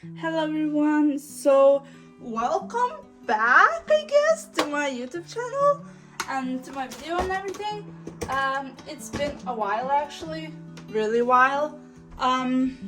Hello everyone, so welcome back I guess to my YouTube channel and to my video and everything. It's been a while actually, really while.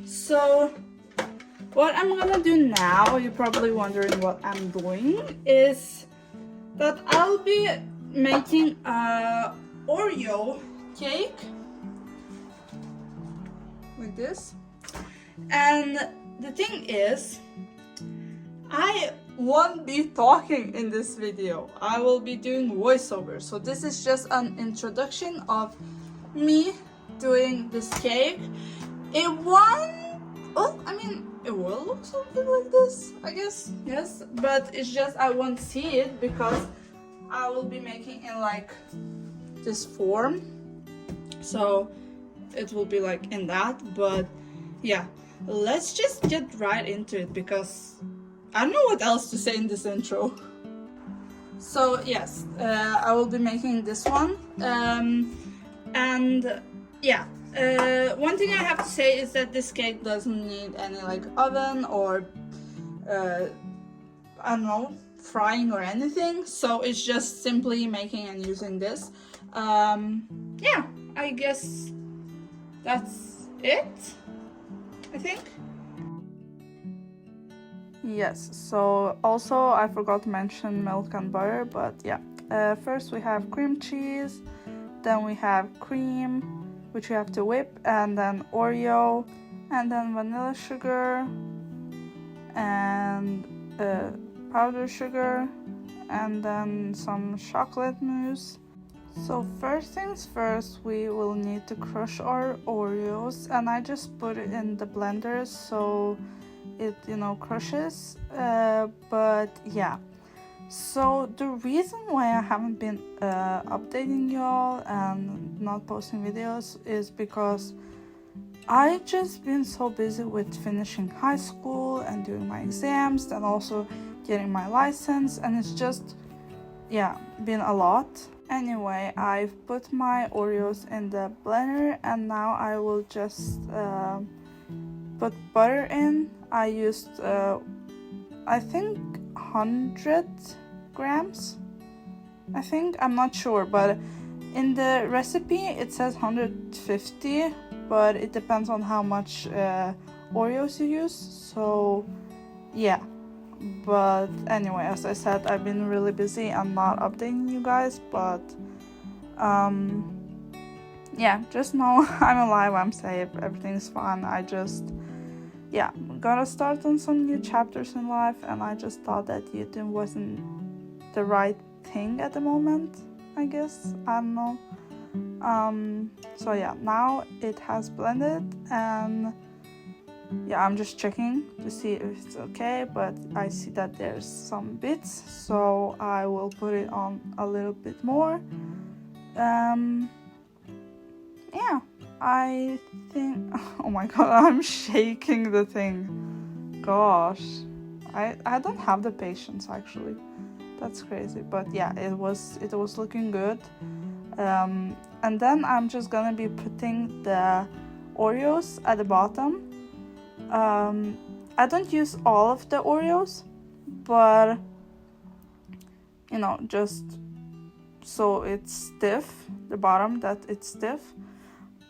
So what I'm gonna do now, you're probably wondering what I'm doing, is that I'll be making a Oreo cake like this. And the thing is, I won't be talking in this video. I will be doing voiceover. So this is just an introduction of me doing this cake. It will look something like this, I guess. Yes, but it's just I won't see it because I will be making in like this form. So it will be like in that, but yeah. Let's just get right into it because I don't know what else to say in this intro. So yes, I will be making this one. And yeah, one thing I have to say is that this cake doesn't need any like oven or I don't know, frying or anything. So it's just simply making and using this. Yeah, I guess that's it, I think. Yes, so also I forgot to mention milk and butter, but yeah. First we have cream cheese, then we have cream, which we have to whip, and then Oreo, and then vanilla sugar, and powdered sugar, and then some chocolate mousse. So first things first, we will need to crush our Oreos, and I just put it in the blender so it crushes, but yeah. So the reason why I haven't been updating y'all and not posting videos is because I just been so busy with finishing high school and doing my exams and also getting my license, and it's just been a lot. Anyway, I've put my Oreos in the blender and now I will just put butter in. I used I think 100 grams, I'm not sure, but in the recipe it says 150, but it depends on how much Oreos you use, so yeah. But anyway, as I said, I've been really busy and not updating you guys, but yeah, just know I'm alive, I'm safe, everything's fine. I just gotta start on some new chapters in life, and I just thought that YouTube wasn't the right thing at the moment, I guess. I don't know. So yeah, now it has blended, and yeah, I'm just checking to see if it's okay, but I see that there's some bits, so I will put it on a little bit more. Yeah, I think, oh my god, I'm shaking the thing. Gosh, I don't have the patience actually. That's crazy, but yeah, it was looking good. And then I'm just gonna be putting the Oreos at the bottom. I don't use all of the Oreos, but just so it's stiff, the bottom, that it's stiff.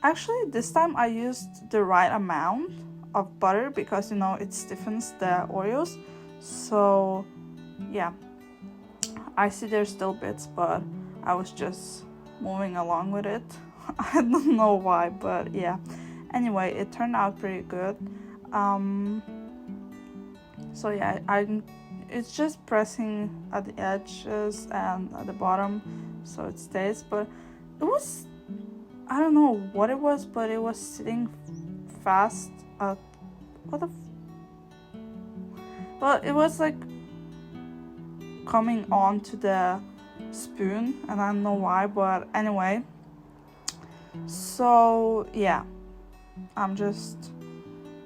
Actually, this time I used the right amount of butter because it stiffens the Oreos. So yeah, I see there's still bits, but I was just moving along with it. I don't know why, but yeah. Anyway, it turned out pretty good. So yeah, it's just pressing at the edges and at the bottom so it stays, but it was, I don't know what it was, but it was sitting fast at well, it was like coming onto the spoon, and I don't know why, but anyway. So yeah, I'm just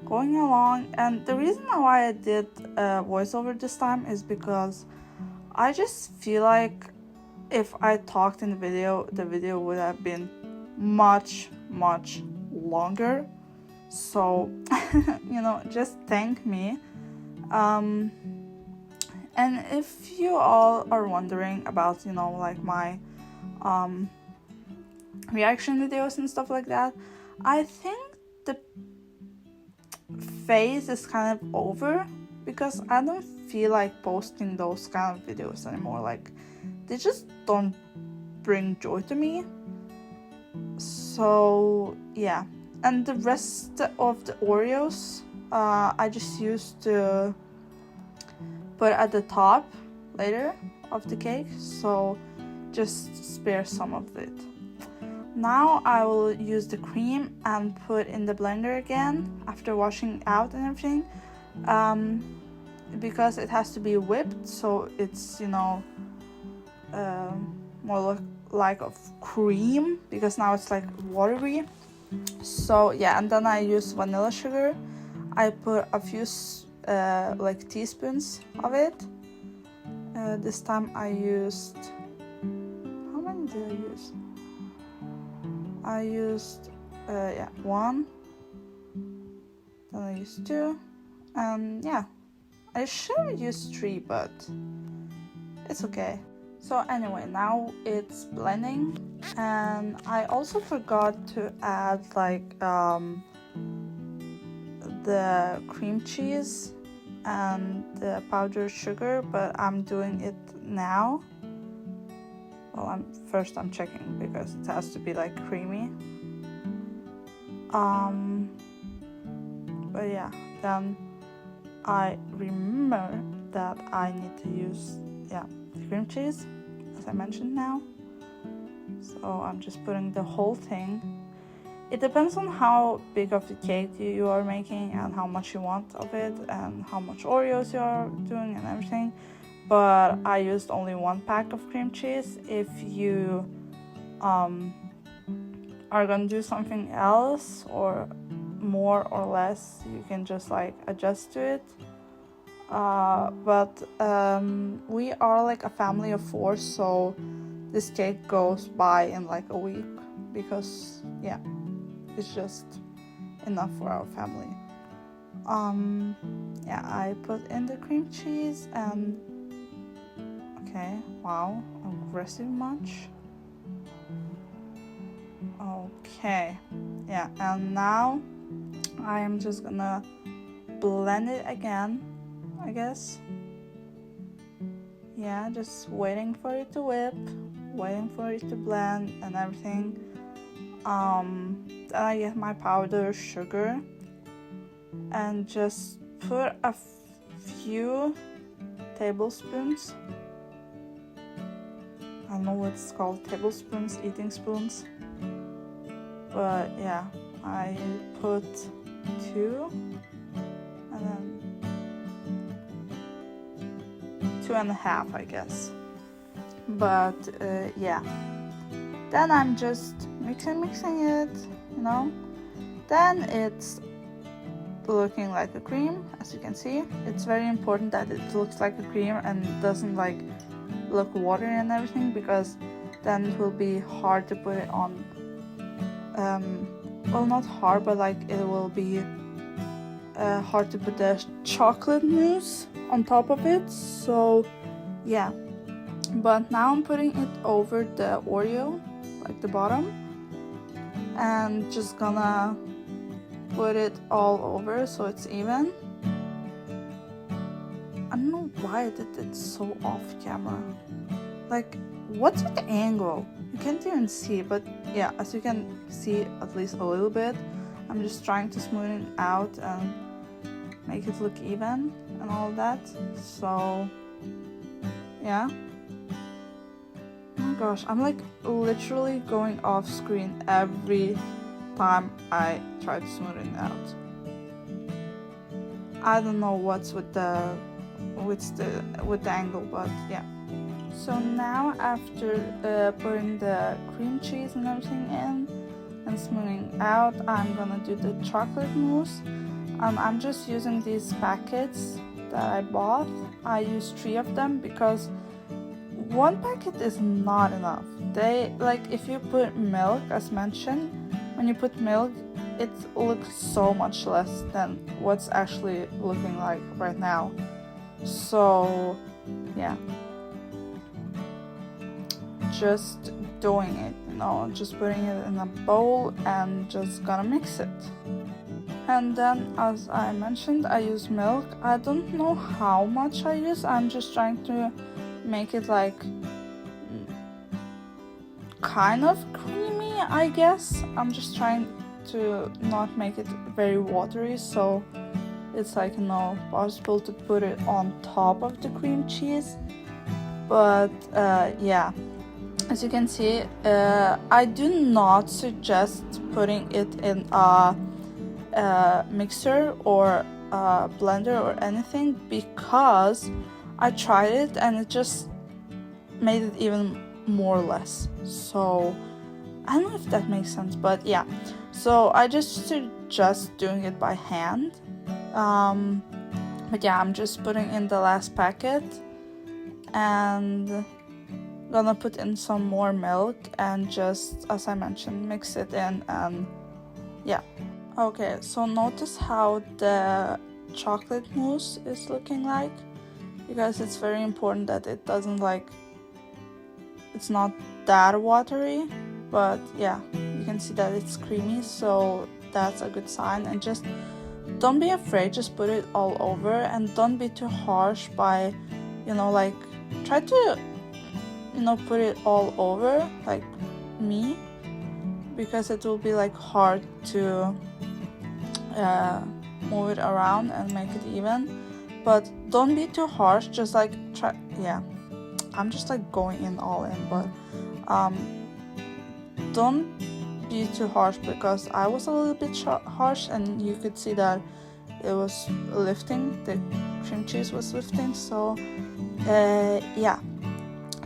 going along, and the reason why I did voiceover this time is because I just feel like if I talked in the video would have been much longer. So just thank me And if you all are wondering about, you know, like my reaction videos and stuff like that, I think the phase is kind of over, because I don't feel like posting those kind of videos anymore. Like, they just don't bring joy to me. So yeah, and the rest of the Oreos I just used to put at the top later of the cake, so just spare some of it. Now I will use the cream and put in the blender again after washing out and everything, because it has to be whipped, so it's, you know, more like of cream, because now it's like watery. So yeah, and then I use vanilla sugar. I put a few like teaspoons of it. This time I used, how many did I use? I used yeah, 1, then I used 2, and yeah, I should have used 3, but it's okay. So anyway, now it's blending, and I also forgot to add like the cream cheese and the powdered sugar, but I'm doing it now. Well, I'm checking, because it has to be like creamy. But yeah, then I remember that I need to use, yeah, the cream cheese, as I mentioned now. So I'm just putting the whole thing. It depends on how big of the cake you are making and how much you want of it and how much Oreos you are doing and everything. But I used only 1 pack of cream cheese. If you are gonna do something else, or more or less, you can just like adjust to it. But we are like a family of 4, so this cake goes by in like a week, because yeah, it's just enough for our family. Yeah, I put in the cream cheese, and okay, wow, aggressive much. Okay, yeah, and now I am just gonna blend it again, I guess. Yeah, just waiting for it to whip, waiting for it to blend and everything. Then I get my powdered sugar and just put a few tablespoons. I don't know what it's called, tablespoons, eating spoons. But yeah, I put 2, and then 2.5, I guess. But yeah, then I'm just mixing it, you know. Then it's looking like a cream, as you can see. It's very important that it looks like a cream and doesn't like look watery and everything, because then it will be hard to put it on. Well, not hard, but like it will be hard to put the chocolate mousse on top of it. So yeah, but now I'm putting it over the Oreo, like the bottom, and just gonna put it all over so it's even. I don't know why I did it so off camera. Like, what's with the angle? You can't even see, but yeah, as you can see at least a little bit, I'm just trying to smooth it out and make it look even and all that. So yeah. Oh my gosh, I'm like literally going off screen every time I try to smooth it out. I don't know what's with the angle, but yeah. So now after putting the cream cheese and everything in and smoothing out, I'm gonna do the chocolate mousse. I'm just using these packets that I bought. I used 3 of them because 1 packet is not enough. They, like, if you put milk, as mentioned, when you put milk, it looks so much less than what's actually looking like right now. So yeah, just doing it, you know, just putting it in a bowl and just gonna mix it. And then, as I mentioned, I use milk. I don't know how much I use. I'm just trying to make it like kind of creamy, I guess. I'm just trying to not make it very watery, so it's like, you know, possible to put it on top of the cream cheese. But yeah, as you can see, I do not suggest putting it in a mixer or a blender or anything, because I tried it and it just made it even more or less. So I don't know if that makes sense, but yeah, so I just suggest doing it by hand. But yeah, I'm just putting in the last packet and gonna put in some more milk and just, as I mentioned, mix it in. And yeah, okay, so notice how the chocolate mousse is looking like, because it's very important that it doesn't like, it's not that watery, but yeah, you can see that it's creamy, so that's a good sign. And just don't be afraid, just put it all over, and don't be too harsh by, you know, like try to, you know, put it all over like me, because it will be like hard to move it around and make it even. But don't be too harsh, just like try. Yeah, I'm just like going in all in, but don't be too harsh, because I was a little bit harsh and you could see that it was lifting, the cream cheese was lifting. So yeah,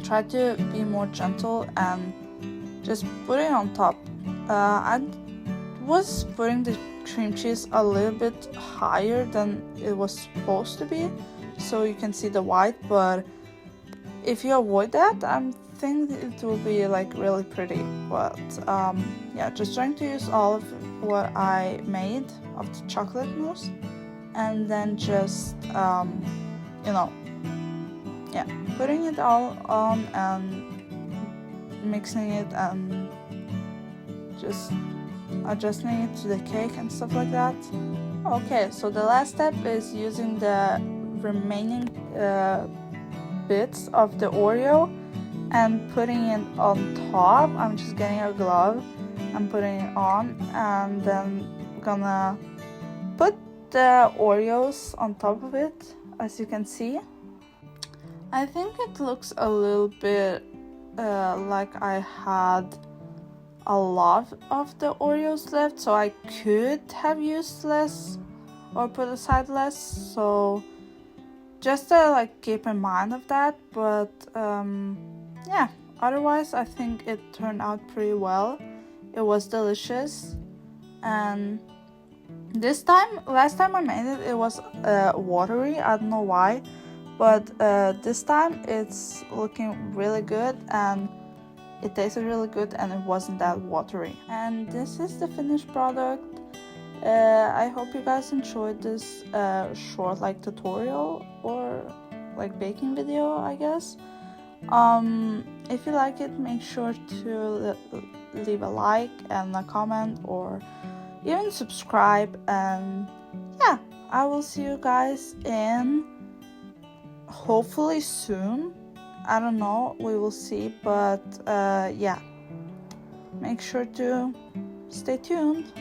try to be more gentle and just put it on top. I was putting the cream cheese a little bit higher than it was supposed to be, so you can see the white, but if you avoid that, I think it will be like really pretty. But yeah, just trying to use all of what I made of the chocolate mousse, and then just you know, yeah, putting it all on and mixing it and just adjusting it to the cake and stuff like that. Okay, so the last step is using the remaining bits of the Oreo and putting it on top. I'm just getting a glove and putting it on, and then gonna put the Oreos on top of it. As you can see, I think it looks a little bit like I had a lot of the Oreos left, so I could have used less or put aside less, so just to like keep in mind of that. But yeah, otherwise I think it turned out pretty well. It was delicious. And last time I made it, it was watery. I don't know why, but this time it's looking really good and it tasted really good, and it wasn't that watery. And this is the finished product. I hope you guys enjoyed this short like tutorial or like baking video, I guess. If you like it, make sure to leave a like and a comment, or even subscribe. And yeah, I will see you guys in hopefully soon. I don't know, we will see, but yeah, make sure to stay tuned.